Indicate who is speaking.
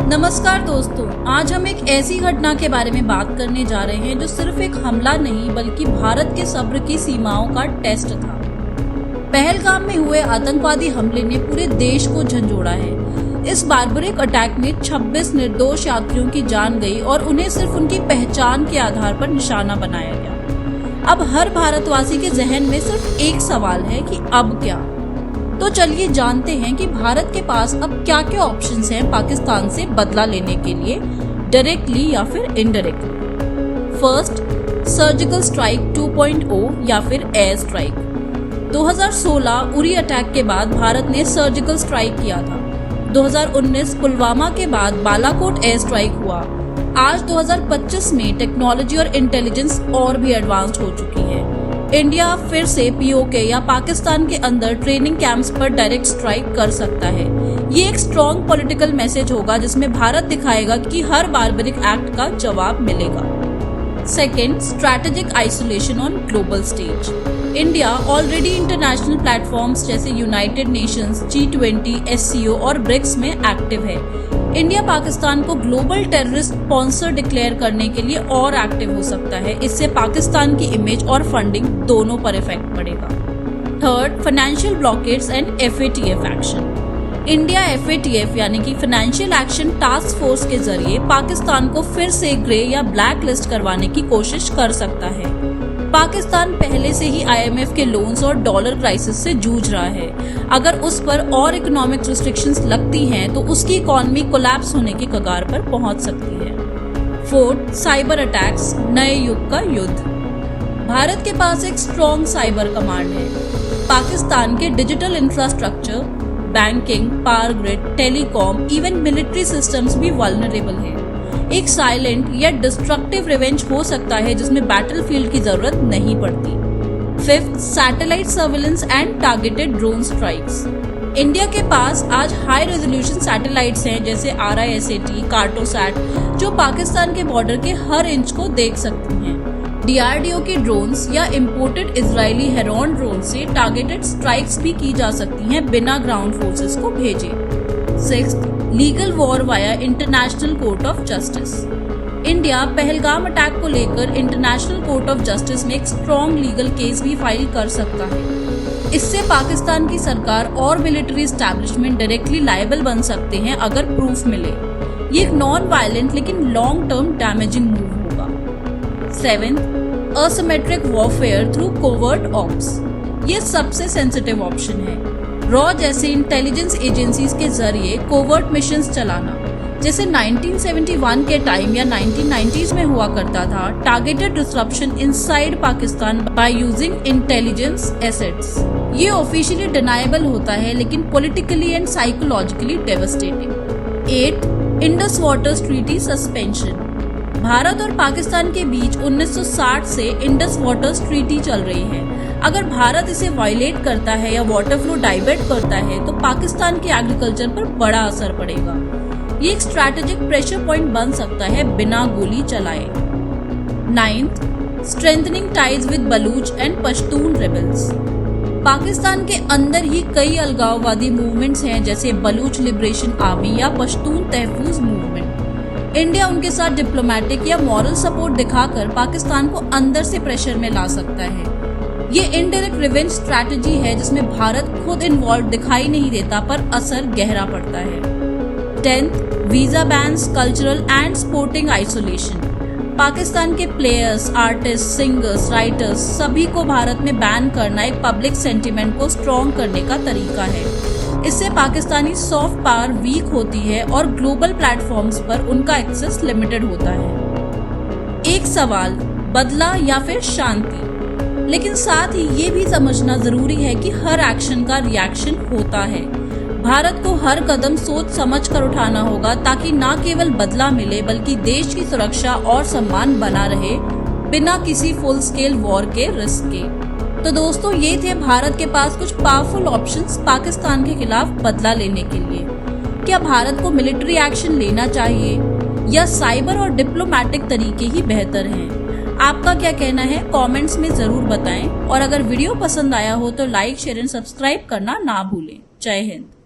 Speaker 1: नमस्कार दोस्तों, आज हम एक ऐसी घटना के बारे में बात करने जा रहे हैं जो सिर्फ एक हमला नहीं बल्कि भारत के सब्र की सीमाओं का टेस्ट था। पहलगाम में हुए आतंकवादी हमले ने पूरे देश को झंझोड़ा है। इस बार्बरिक अटैक में 26 निर्दोष यात्रियों की जान गई और उन्हें सिर्फ उनकी पहचान के आधार पर निशाना बनाया गया। अब हर भारतवासी के जहन में सिर्फ एक सवाल है कि अब क्या। तो चलिए जानते हैं कि भारत के पास अब क्या क्या ऑप्शंस हैं पाकिस्तान से बदला लेने के लिए, डायरेक्टली या फिर इनडायरेक्टली। फर्स्ट, सर्जिकल स्ट्राइक 2.0 या फिर एयर स्ट्राइक। 2016 उरी अटैक के बाद भारत ने सर्जिकल स्ट्राइक किया था। 2019 पुलवामा के बाद बालाकोट एयर स्ट्राइक हुआ। आज 2025 में टेक्नोलॉजी और इंटेलिजेंस और भी एडवांस्ड हो चुकी है। इंडिया फिर से पीओके या पाकिस्तान के अंदर ट्रेनिंग कैंप्स पर डायरेक्ट स्ट्राइक कर सकता है। ये एक स्ट्रॉन्ग पॉलिटिकल मैसेज होगा जिसमें भारत दिखाएगा कि हर बार्बरिक एक्ट का जवाब मिलेगा। Second, strategic isolation on global stage. India already international platforms जैसे यूनाइटेड नेशंस, G20, SCO और ब्रिक्स में एक्टिव है। इंडिया पाकिस्तान को ग्लोबल टेररिस्ट स्पॉन्सर डिक्लेयर करने के लिए और एक्टिव हो सकता है। इससे पाकिस्तान की इमेज और फंडिंग दोनों पर इफेक्ट पड़ेगा। Third, financial blockades and FATF action. India FATF यानी कि फाइनेंशियल एक्शन टास्क फोर्स के जरिए पाकिस्तान को फिर से ग्रे या ब्लैक लिस्ट करवाने की कोशिश कर सकता है। पाकिस्तान पहले से ही IMF के लोन्स और डॉलर क्राइसिस से जूझ रहा है। अगर उस पर और इकोनॉमिक रिस्ट्रिक्शंस लगती हैं तो उसकी इकोनॉमी कोलैप्स होने की कगार पर पहुंच सकती है। फोर्थ, साइबर अटैक्स, नए युग का युद्ध। भारत के पास एक स्ट्रॉन्ग साइबर कमांड है। पाकिस्तान के digital infrastructure, banking, power grid, telecom, even military systems भी वल्नरेबल है। एक साइलेंट या डिस्ट्रक्टिव रिवेंज हो सकता है जिसमें बैटलफील्ड की जरूरत नहीं पड़ती। Fifth, satellite surveillance and targeted drone strikes. India के पास आज हाई रेजोल्यूशन सैटेलाइट्स हैं जैसे RISAT, कार्टोसैट, जो पाकिस्तान के बॉर्डर के हर इंच को देख सकती हैं। DRDO के ड्रोन्स या इंपोर्टेड इजरायली हेरॉन ड्रोन से टारगेटेड स्ट्राइक्स भी की जा सकती हैं बिना ग्राउंड फोर्सेस को भेजे। Sixth, legal war via international court of justice. India Pahalgam attack को लेकर इंटरनेशनल कोर्ट ऑफ जस्टिस में एक स्ट्रॉन्ग लीगल केस भी फाइल कर सकता है। इससे पाकिस्तान की सरकार और मिलिट्री एस्टैब्लिशमेंट डायरेक्टली लायबल बन सकते हैं अगर प्रूफ मिले। ये एक नॉन वायलेंट लेकिन लॉन्ग टर्म डैमेजिंग मूव होगा। Seventh, asymmetric warfare through covert ops. ये सबसे सेंसिटिव ऑप्शन है। रॉ जैसे इंटेलिजेंस एजेंसीज के जरिए कोवर्ट मिशंस चलाना, जैसे 1971 के टाइम या 1990s में हुआ करता था। Targeted disruption inside Pakistan by using intelligence assets. ये ऑफिशियली डिनाएबल होता है लेकिन politically and psychologically devastating. 8, Indus waters treaty suspension. Bharat और पाकिस्तान के बीच 1960 से इंडस वाटर्स ट्रीटी चल रही है। अगर भारत इसे वायलेट करता है या वाटर फ्लो डाइवर्ट करता है तो पाकिस्तान के एग्रीकल्चर पर बड़ा असर पड़ेगा। ये एक स्ट्रैटेजिक प्रेशर पॉइंट बन सकता है बिना गोली चलाए। 9th, strengthening ties with Baloch and Pashtun rebels. Pakistan के अंदर ही कई अलगाववादी मूवमेंट्स हैं जैसे बलूच लिबरेशन आर्मी या पश्तून तहफूज मूवमेंट। इंडिया उनके साथ डिप्लोमेटिक या मॉरल सपोर्ट दिखाकर पाकिस्तान को अंदर से प्रेशर में ला सकता है। ये इनडायरेक्ट रिवेंज स्ट्रैटेजी है जिसमें भारत खुद इन्वॉल्व दिखाई नहीं देता पर असर गहरा पड़ता है। 10th, visa bans, cultural and sporting isolation. Pakistan के प्लेयर्स, आर्टिस्ट, सिंगर्स, राइटर्स सभी को भारत में बैन करना एक पब्लिक सेंटिमेंट को स्ट्रॉन्ग करने का तरीका है। इससे पाकिस्तानी सॉफ्ट पावर वीक होती है और ग्लोबल प्लेटफॉर्म्स पर उनका एक्सेस लिमिटेड होता है। एक सवाल, बदला या फिर शांति। लेकिन साथ ही ये भी समझना जरूरी है कि हर एक्शन का रिएक्शन होता है। भारत को हर कदम सोच समझ कर उठाना होगा ताकि न केवल बदला मिले बल्कि देश की सुरक्षा और सम्मान बना रहे बिना किसी फुल स्केल वॉर के रिस्क के। तो दोस्तों, ये थे भारत के पास कुछ पावरफुल ऑप्शंस पाकिस्तान के खिलाफ बदला लेने के लिए। क्या भारत को मिलिट्री एक्शन लेना चाहिए या साइबर और डिप्लोमेटिक तरीके ही बेहतर हैं? आपका क्या कहना है कमेंट्स में जरूर बताएं और अगर वीडियो पसंद आया हो तो लाइक, शेयर एंड सब्सक्राइब करना ना भूलें। जय हिंद।